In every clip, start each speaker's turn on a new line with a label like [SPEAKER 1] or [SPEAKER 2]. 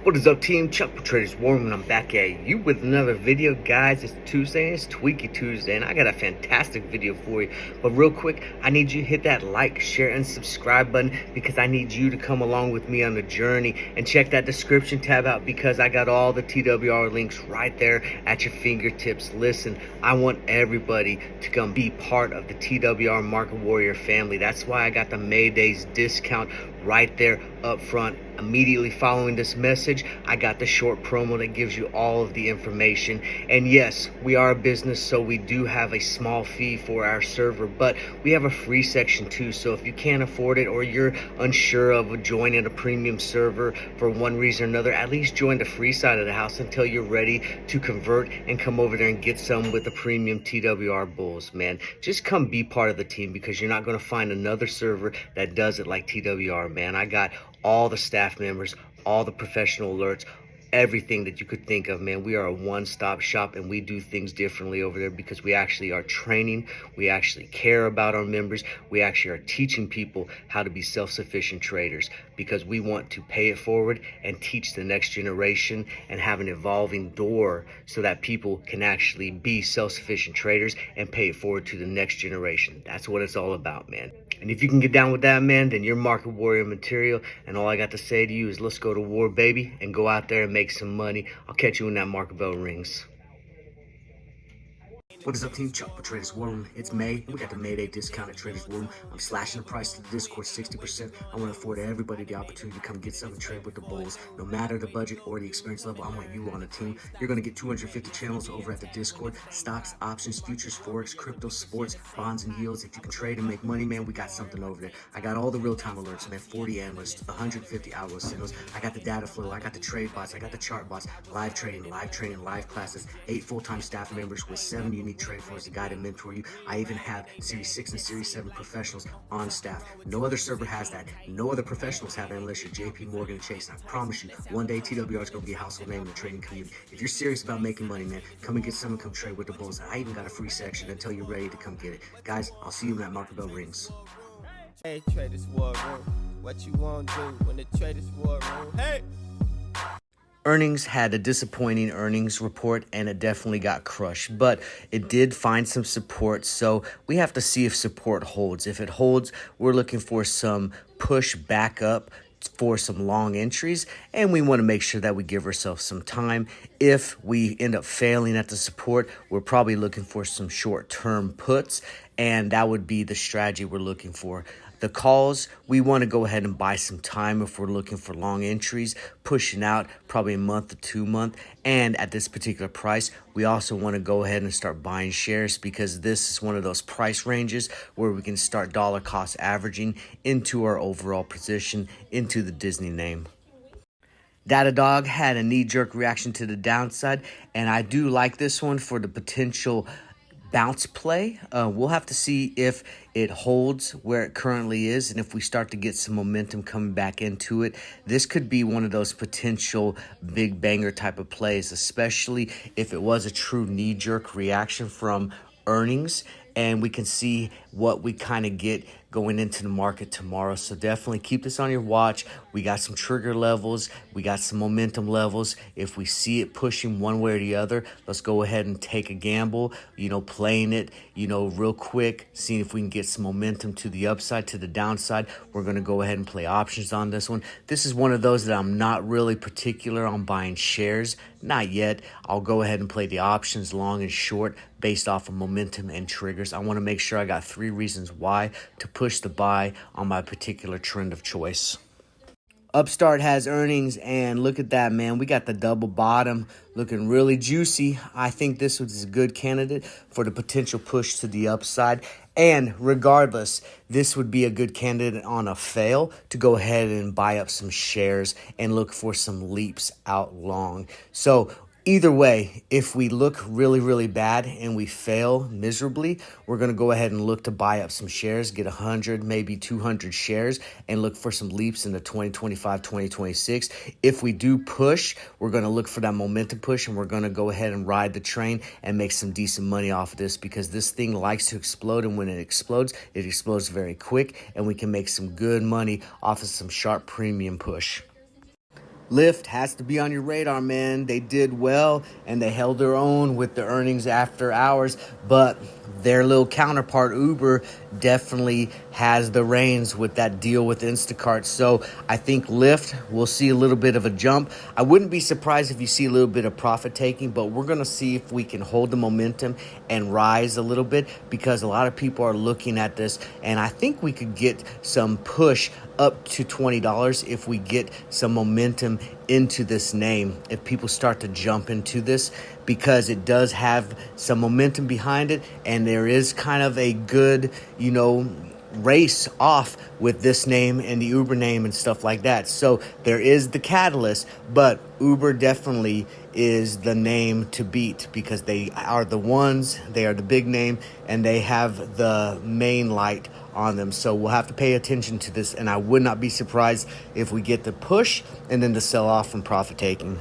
[SPEAKER 1] What is up, team? Chuck for Traders Warm, and I'm back at you with another video, guys. It's Tuesday, it's Tweaky Tuesday, and I got a fantastic video for you. But real quick, I need you to hit that like, share, and subscribe button because I need you to come along with me on the journey. And check that description tab out because I got all the TWR links right there at your fingertips. Listen, I want everybody to come be part of the TWR Market Warrior family. That's why I got the May Days discount right there up front. Immediately following this message, I got the short promo that gives you all of the information. And yes, we are a business, so we do have a small fee for our server, but we have a free section too. So if you can't afford it or you're unsure of joining a premium server for one reason or another, at least join the free side of the house until you're ready to convert and come over there and get some with the premium TWR bulls, man. Just come be part of the team because you're not going to find another server that does it like TWR, man. I got all the staff members, all the professional alerts, everything that you could think of, man. We are a one-stop shop, and we do things differently over there because we actually are training. We actually care about our members. We actually are teaching people how to be self-sufficient traders because we want to pay it forward and teach the next generation and have an evolving door so that people can actually be self-sufficient traders and pay it forward to the next generation. That's what it's all about, man. And if you can get down with that, man, then you're market warrior material. And all I got to say to you is let's go to war, baby, and go out there and make some money. I'll catch you when that market bell rings. What is up, team? Chuck for Traders Room. It's May, and we got the May Day discount at Traders Room. I'm slashing the price to the Discord 60%. I want to afford everybody the opportunity to come get some and trade with the bulls. No matter the budget or the experience level, I want you on the team. You're going to get 250 channels over at the Discord. Stocks, options, futures, forex, crypto, sports, bonds, and yields. If you can trade and make money, man, we got something over there. I got all the real-time alerts, man. 40 analysts, 150 hour signals. I got the data flow. I got the trade bots. I got the chart bots. Live trading, live classes. 8 full-time staff members with 7 unique trade floors to guide and mentor you. I even have Series 6 and Series 7 professionals on staff. No other server has that. No other professionals have that unless you're JP Morgan and Chase. And I promise you, one day TWR is going to be a household name in the trading community. If you're serious about making money, man, come and get some and come trade with the bulls. I even got a free section until you're ready to come get it. Guys, I'll see you when that market bell rings.
[SPEAKER 2] Hey, Traders War Room, what you want to do when the Traders War Room? Hey!
[SPEAKER 1] Earnings had a disappointing earnings report, and it definitely got crushed, but it did find some support, so we have to see if support holds. If it holds, we're looking for some push back up for some long entries, and we want to make sure that we give ourselves some time. If we end up failing at the support, we're probably looking for some short-term puts, and that would be the strategy we're looking for. The calls, we want to go ahead and buy some time if we're looking for long entries, pushing out probably a month to 2 months. And at this particular price, we also want to go ahead and start buying shares because this is one of those price ranges where we can start dollar cost averaging into our overall position, into the Disney name. Datadog had a knee-jerk reaction to the downside, and I do like this one for the potential bounce play. We'll have to see if it holds where it currently is, and if we start to get some momentum coming back into it, this could be one of those potential big banger type of plays, especially if it was a true knee-jerk reaction from earnings, and we can see what we kind of get going into the market tomorrow. So definitely keep this on your watch. We got some trigger levels. We got some momentum levels. If we see it pushing one way or the other, let's go ahead and take a gamble, playing it, real quick, seeing if we can get some momentum to the upside, to the downside. We're going to go ahead and play options on this one. This is one of those that I'm not really particular on buying shares. Not yet. I'll go ahead and play the options long and short based off of momentum and triggers. I want to make sure I got 3 reasons why to push the buy on my particular trend of choice. Upstart has earnings, and look at that, man. We got the double bottom looking really juicy. I think this was a good candidate for the potential push to the upside. And regardless, this would be a good candidate on a fail to go ahead and buy up some shares and look for some leaps out long. So either way, if we look really, really bad and we fail miserably, we're going to go ahead and look to buy up some shares, get 100, maybe 200 shares, and look for some leaps in the 2025, 2026. If we do push, we're going to look for that momentum push, and we're going to go ahead and ride the train and make some decent money off of this because this thing likes to explode, and when it explodes very quick, and we can make some good money off of some sharp premium push. Lyft has to be on your radar, man. They did well and they held their own with the earnings after hours, but their little counterpart, Uber, definitely has the reins with that deal with Instacart. So I think Lyft will see a little bit of a jump. I wouldn't be surprised if you see a little bit of profit taking, but we're going to see if we can hold the momentum and rise a little bit, because a lot of people are looking at this, and I think we could get some push up to $20 if we get some momentum into this name, if people start to jump into this, because it does have some momentum behind it, and there is kind of a good, race off with this name and the Uber name and stuff like that. So there is the catalyst, but Uber definitely is the name to beat, because they are the ones, they are the big name, and they have the main light on them. So we'll have to pay attention to this, and I would not be surprised if we get the push and then the sell off from profit taking.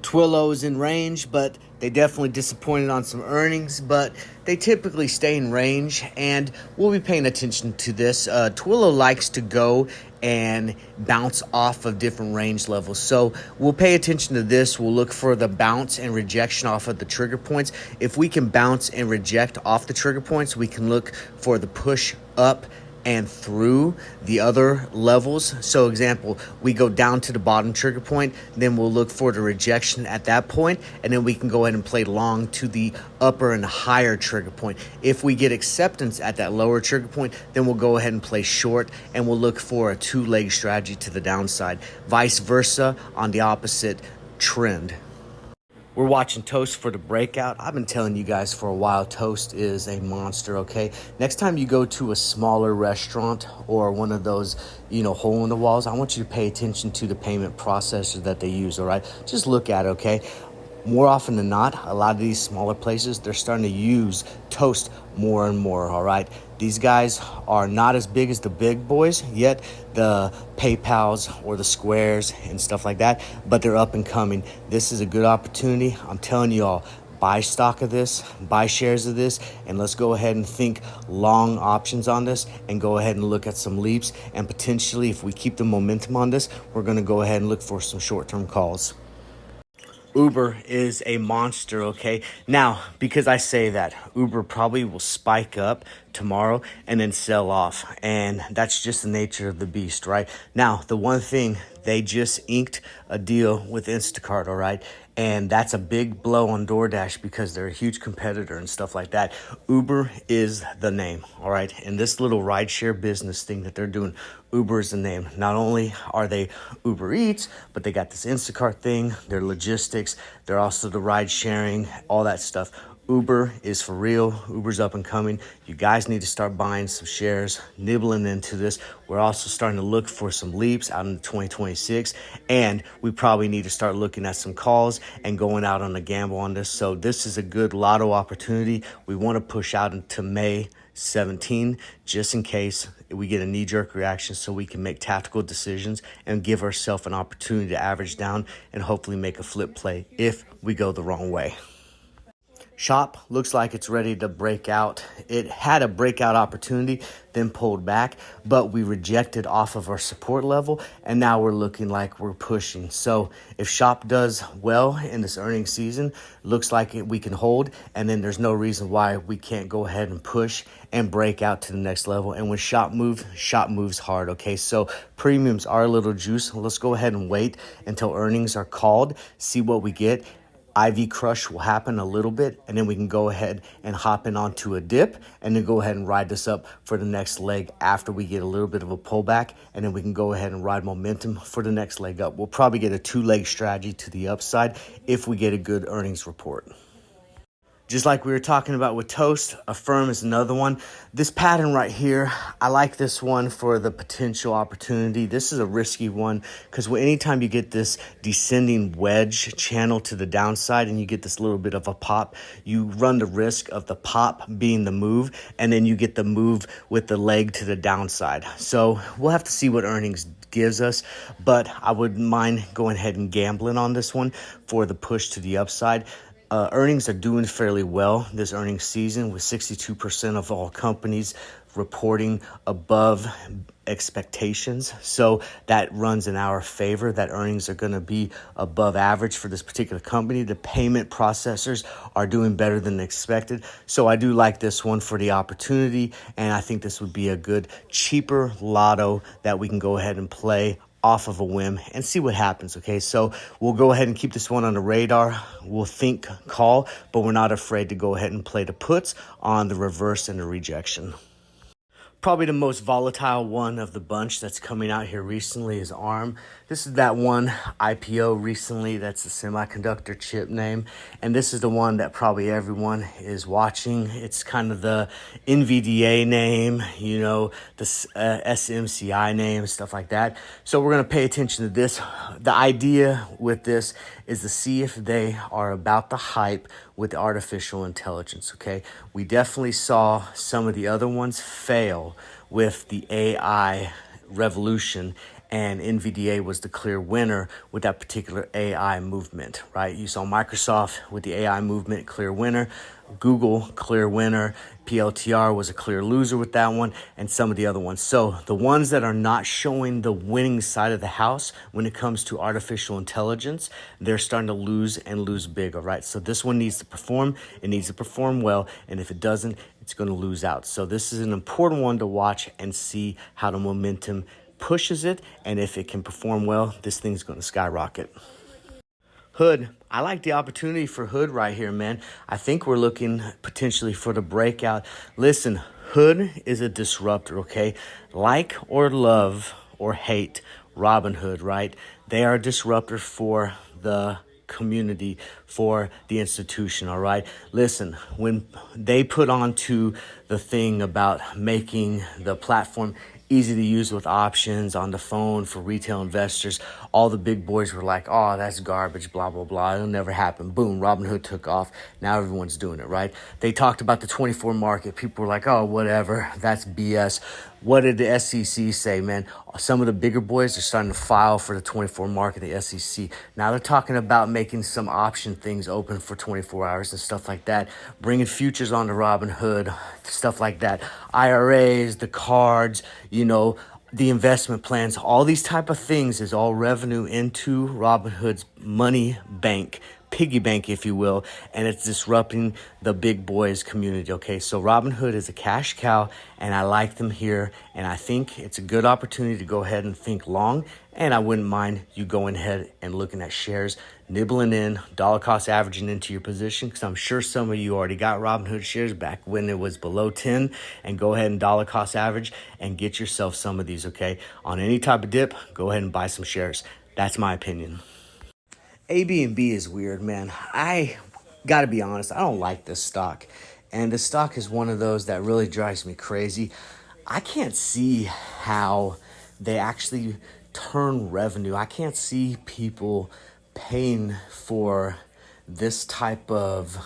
[SPEAKER 1] Twillo's in range, but they definitely disappointed on some earnings, but they typically stay in range, and we'll be paying attention to this. Twillo likes to go and bounce off of different range levels, so we'll pay attention to this. We'll look for the bounce and rejection off of the trigger points. If we can bounce and reject off the trigger points, we can look for the push up and through the other levels. So example, we go down to the bottom trigger point, then we'll look for the rejection at that point, and then we can go ahead and play long to the upper and higher trigger point. If we get acceptance at that lower trigger point, then we'll go ahead and play short, and we'll look for a two-leg strategy to the downside. Vice versa on the opposite trend. We're watching Toast for the breakout. I've been telling you guys for a while, Toast is a monster, okay? Next time you go to a smaller restaurant or one of those, hole in the walls, I want you to pay attention to the payment processor that they use, all right? Just look at it, okay? More often than not, a lot of these smaller places, they're starting to use Toast more and more, all right? These guys are not as big as the big boys, yet the PayPals or the Squares and stuff like that, but they're up and coming. This is a good opportunity. I'm telling you all, buy stock of this, buy shares of this, and let's go ahead and think long options on this and go ahead and look at some leaps. And potentially, if we keep the momentum on this, we're going to go ahead and look for some short-term calls. Uber is a monster, okay? Now, because I say that, Uber probably will spike up tomorrow and then sell off. And that's just the nature of the beast, right? Now, the one thing, they just inked a deal with Instacart, all right? And that's a big blow on DoorDash because they're a huge competitor and stuff like that. Uber is the name, all right? And this little rideshare business thing that they're doing, Uber is the name. Not only are they Uber Eats, but they got this Instacart thing, their logistics, they're also the ride sharing, all that stuff. Uber is for real. Uber's up and coming. You guys need to start buying some shares, nibbling into this. We're also starting to look for some leaps out in 2026, and we probably need to start looking at some calls and going out on a gamble on this. So this is a good lotto opportunity. We want to push out into May 17 just in case we get a knee-jerk reaction, so we can make tactical decisions and give ourselves an opportunity to average down and hopefully make a flip play if we go the wrong way. Shop looks like it's ready to break out. It had a breakout opportunity, then pulled back, but we rejected off of our support level, and now we're looking like we're pushing. So if Shop does well in this earnings season, looks like we can hold, and then there's no reason why we can't go ahead and push and break out to the next level. And when Shop moves hard, okay? So premiums are a little juice. Let's go ahead and wait until earnings are called, see what we get. IV crush will happen a little bit, and then we can go ahead and hop in onto a dip and then go ahead and ride this up for the next leg after we get a little bit of a pullback, and then we can go ahead and ride momentum for the next leg up. We'll probably get a two-leg strategy to the upside if we get a good earnings report. Just like we were talking about with Toast, Affirm is another one. This pattern right here, I like this one for the potential opportunity. This is a risky one because anytime you get this descending wedge channel to the downside and you get this little bit of a pop, you run the risk of the pop being the move, and then you get the move with the leg to the downside. So we'll have to see what earnings gives us, but I wouldn't mind going ahead and gambling on this one for the push to the upside. Earnings are doing fairly well this earnings season, with 62% of all companies reporting above expectations. So that runs in our favor, that earnings are going to be above average for this particular company. The payment processors are doing better than expected. So I do like this one for the opportunity. And I think this would be a good, cheaper lotto that we can go ahead and play off of a whim and see what happens. Okay, so we'll go ahead and keep this one on the radar. We'll think call, but we're not afraid to go ahead and play the puts on the reverse and the rejection. Probably the most volatile one of the bunch that's coming out here recently is ARM. This is that one IPO recently that's the semiconductor chip name. And this is the one that probably everyone is watching. It's kind of the NVDA name, you know, the SMCI name, stuff like that. So we're going to pay attention to this. The idea with this is to see if they are about the hype with the artificial intelligence, okay? We definitely saw some of the other ones fail with the AI revolution, and NVDA was the clear winner with that particular AI movement, right? You saw Microsoft with the AI movement, clear winner. Google, clear winner. PLTR was a clear loser with that one, and some of the other ones. So the ones that are not showing the winning side of the house when it comes to artificial intelligence, they're starting to lose and lose big, all right? So this one needs to perform. It needs to perform well, and if it doesn't, it's going to lose out. So this is an important one to watch and see how the momentum pushes it, and if it can perform well, this thing's going to skyrocket. Hood. I like the opportunity for Hood right here, man. I think we're looking potentially for the breakout. Listen, Hood is a disruptor, okay? Like or love or hate Robinhood, right? They are a disruptor for the community, for the institution, all right? Listen, when they put onto the thing about making the platform easy to use with options on the phone for retail investors, all the big boys were like, oh, that's garbage, blah, blah, blah. It'll never happen. Boom, Robinhood took off. Now everyone's doing it, right? They talked about the 24 market. People were like, oh, whatever. That's BS. What did the SEC say, man? Some of the bigger boys are starting to file for the 24 market, the SEC. Now they're talking about making some option things open for 24 hours and stuff like that, bringing futures onto Robinhood, stuff like that. IRAs, the cards, you know, the investment plans, all these type of things is all revenue into Robinhood's money bank, piggy bank, if you will, and it's disrupting the big boys community, okay? So Robinhood is a cash cow, and I like them here, and I think it's a good opportunity to go ahead and think long, and I wouldn't mind you going ahead and looking at shares, nibbling in, dollar cost averaging into your position, because I'm sure some of you already got Robinhood shares back when it was below 10, and go ahead and dollar cost average and get yourself some of these, okay? On any type of dip, go ahead and buy some shares. That's my opinion. AB&B is weird, man. I gotta be honest, I don't like this stock. And the stock is one of those that really drives me crazy. I can't see how they actually turn revenue. I can't see people paying for this type of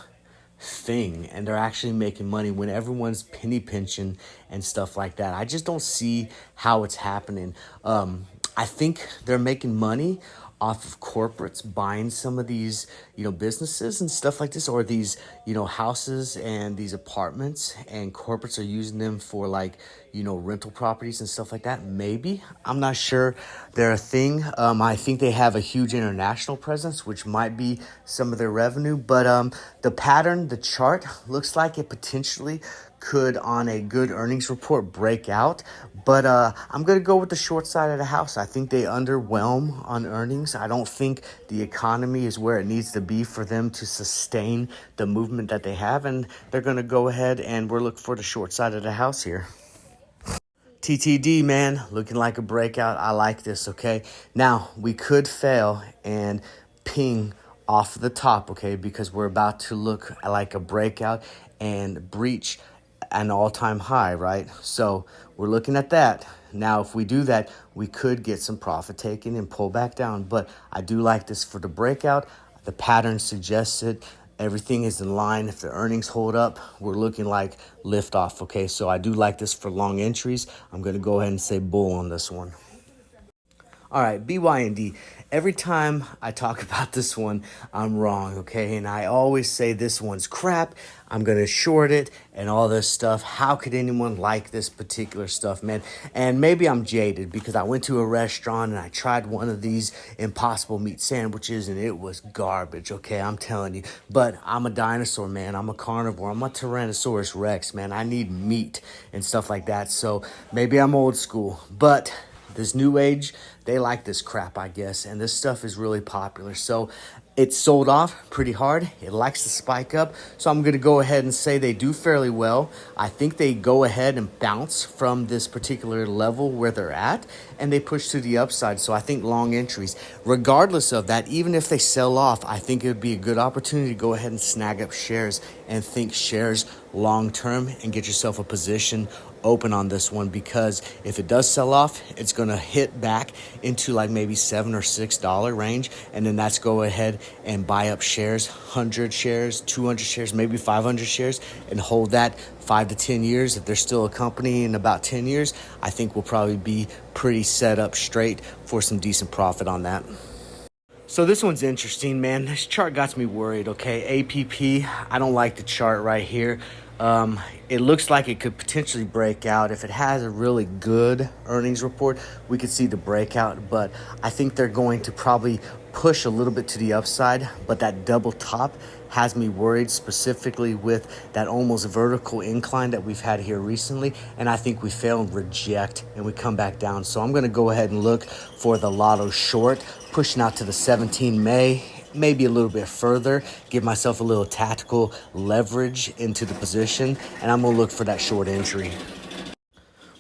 [SPEAKER 1] thing and they're actually making money when everyone's penny pinching and stuff like that. I just don't see how it's happening. I think they're making money off of corporates buying some of these, you know, businesses and stuff like this, or these, you know, houses and these apartments, and corporates are using them for, like, you know, rental properties and stuff like that. Maybe, I'm not sure they're a thing. I think they have a huge international presence, which might be some of their revenue, but the pattern, the chart looks like it potentially could, on a good earnings report, break out. But I'm going to go with the short side of the house. I think they underwhelm on earnings. I don't think the economy is where it needs to be for them to sustain the movement that they have. And they're going to go ahead and we're looking for the short side of the house here. TTD, man, looking like a breakout. I like this, okay? Now, we could fail and ping off the top, okay? Because we're about to look like a breakout and breach an all-time high, right? So we're looking at that. Now, if we do that, we could get some profit taken and pull back down. But I do like this for the breakout. The pattern suggests it. Everything is in line. If the earnings hold up, we're looking like liftoff, okay? So I do like this for long entries. I'm going to go ahead and say bull on this one. All right, BYND. Every time I talk about this one, I'm wrong, okay? And I always say this one's crap. I'm going to short it and all this stuff. How could anyone like this particular stuff, man? And maybe I'm jaded because I went to a restaurant and I tried one of these Impossible Meat sandwiches and it was garbage, okay? I'm telling you. But I'm a dinosaur, man. I'm a carnivore. I'm a Tyrannosaurus Rex, man. I need meat and stuff like that. So maybe I'm old school, but this new age, they like this crap, I guess, and this stuff is really popular. So it's sold off pretty hard. It likes to spike up. So I'm going to go ahead and say they do fairly well. I think they go ahead and bounce from this particular level where they're at, and they push to the upside. So I think long entries, regardless of that, even if they sell off, I think it would be a good opportunity to go ahead and snag up shares and think shares long term and get yourself a position open on this one, because if it does sell off, it's going to hit back into like maybe $7 or $6 range, and then that's go ahead and buy up shares, 100 shares, 200 shares, maybe 500 shares, and hold that 5 to 10 years. If there's still a company in about 10 years, I think we'll probably be pretty set up straight for some decent profit on that. So this one's interesting, man. This chart got me worried, okay? APP, I don't like the chart right here. It looks like it could potentially break out. If it has a really good earnings report, we could see the breakout, but I think they're going to probably push a little bit to the upside, but that double top has me worried, specifically with that almost vertical incline that we've had here recently, and I think we fail and reject and we come back down. So I'm going to go ahead and look for the lotto short, pushing out to the 17 May, maybe a little bit further, give myself a little tactical leverage into the position, and I'm going to look for that short entry.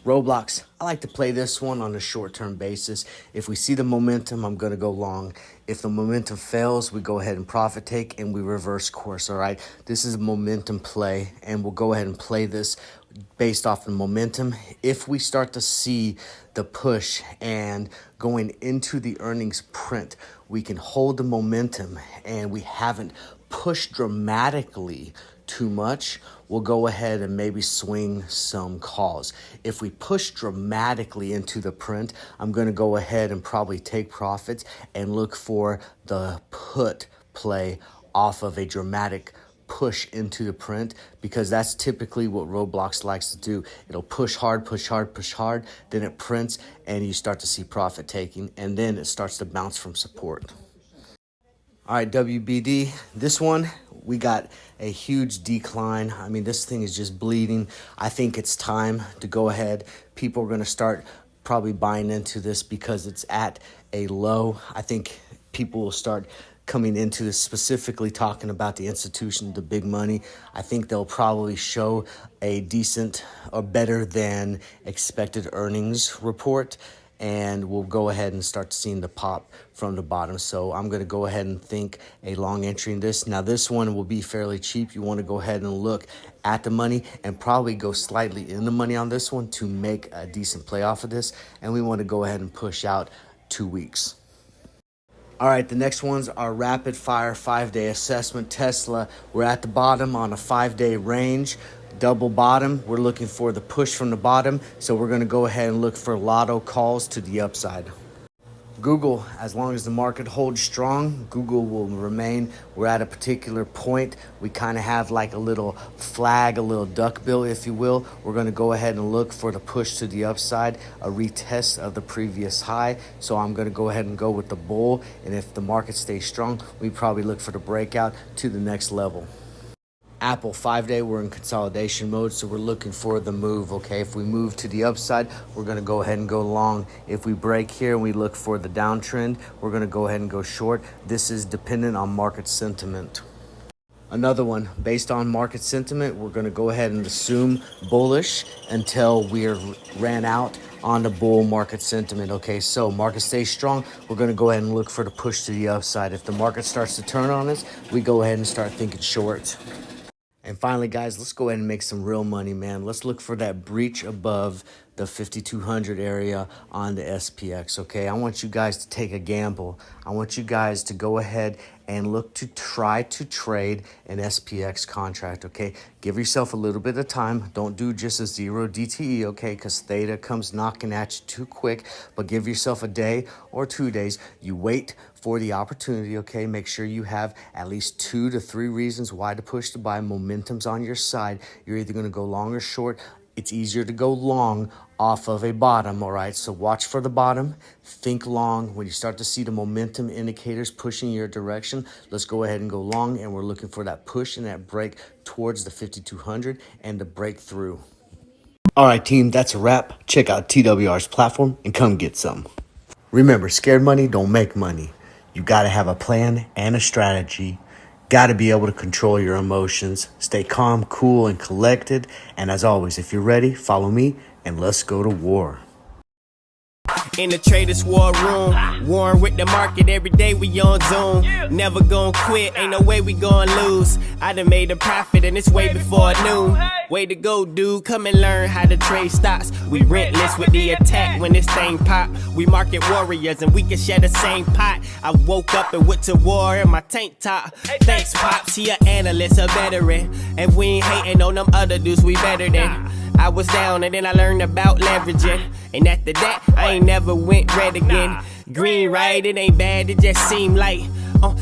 [SPEAKER 1] Roblox, I like to play this one on a short-term basis. If we see the momentum, I'm going to go long. If the momentum fails, we go ahead and profit take and we reverse course, all right? This is a momentum play, and we'll go ahead and play this based off the momentum. If we start to see the push and going into the earnings print, we can hold the momentum and we haven't pushed dramatically too much, we'll go ahead and maybe swing some calls. If we push dramatically into the print, I'm going to go ahead and probably take profits and look for the put play off of a dramatic push into the print, because that's typically what Roblox likes to do. It'll push hard, push hard, push hard, then it prints and you start to see profit taking, and then it starts to bounce from support. All right, WBD, this one, we got a huge decline. I mean, this thing is just bleeding. I think it's time to go ahead. People are going to start probably buying into this because it's at a low. I think people will start coming into this, specifically talking about the institution, the big money. I think they'll probably show a decent or better than expected earnings report, and we'll go ahead and start seeing the pop from the bottom. So I'm going to go ahead and think a long entry in this. Now, this one will be fairly cheap. You want to go ahead and look at the money and probably go slightly in the money on this one to make a decent play off of this. And we want to go ahead and push out 2 weeks. All right, the next ones are rapid fire 5-day assessment. Tesla, we're at the bottom on a 5-day range. Double bottom, we're looking for the push from the bottom, so we're going to go ahead and look for lotto calls to the upside. Google, as long as the market holds strong, Google will remain. We're at a particular point. We kind of have like a little flag, a little duck bill, if you will. We're going to go ahead and look for the push to the upside, a retest of the previous high. So I'm going to go ahead and go with the bull. And if the market stays strong, we probably look for the breakout to the next level. Apple 5-day, we're in consolidation mode, so we're looking for the move, okay? If we move to the upside, we're going to go ahead and go long. If we break here and we look for the downtrend, we're going to go ahead and go short. This is dependent on market sentiment. Another one, based on market sentiment, we're going to go ahead and assume bullish until we're ran out on the bull market sentiment, okay? So market stays strong, we're going to go ahead and look for the push to the upside. If the market starts to turn on us, we go ahead and start thinking short. And finally, guys, let's go ahead and make some real money, man. Let's look for that breach above the 5200 area on the SPX, okay? I want you guys to take a gamble. I want you guys to go ahead and look to try to trade an SPX contract, okay? Give yourself a little bit of time. Don't do just a 0 DTE, okay? Because theta comes knocking at you too quick. But give yourself a day or 2 days. You wait for the opportunity, okay? Make sure you have at least 2 to 3 reasons why to push to buy. Momentum's on your side. You're either going to go long or short. It's easier to go long off of a bottom, all right? So watch for the bottom, think long. When you start to see the momentum indicators pushing your direction, let's go ahead and go long, and we're looking for that push and that break towards the 5200 and the breakthrough. All right, team, that's a wrap. Check out TWR's platform and come get some. Remember, scared money don't make money. You got to have a plan and a strategy. Got to be able to control your emotions. Stay calm, cool, and collected. And as always, if you're ready, follow me and let's go to war.
[SPEAKER 2] In the traders war room, warring with the market every day. We on Zoom, never gonna quit. Ain't no way we gonna lose. I done made a profit and it's way before noon. Way to go, dude. Come and learn how to trade stocks. We rentless with the attack when this thing pop. We market warriors and we can share the same pot. I woke up and went to war in my tank top. Thanks, Pops. He an analyst, a veteran. And we ain't hating on them other dudes, we better than. I was down and then I learned about leveraging. And after that, I ain't never went red again. Green, right? It ain't bad, it just seemed like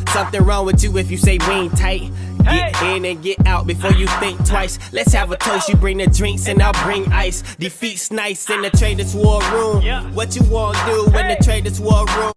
[SPEAKER 2] something wrong with you if you say we ain't tight. Get in and get out before you think twice. Let's have a toast, you bring the drinks and I'll bring ice. Defeat's nice in the traders war room. What you wanna do in the traders war room?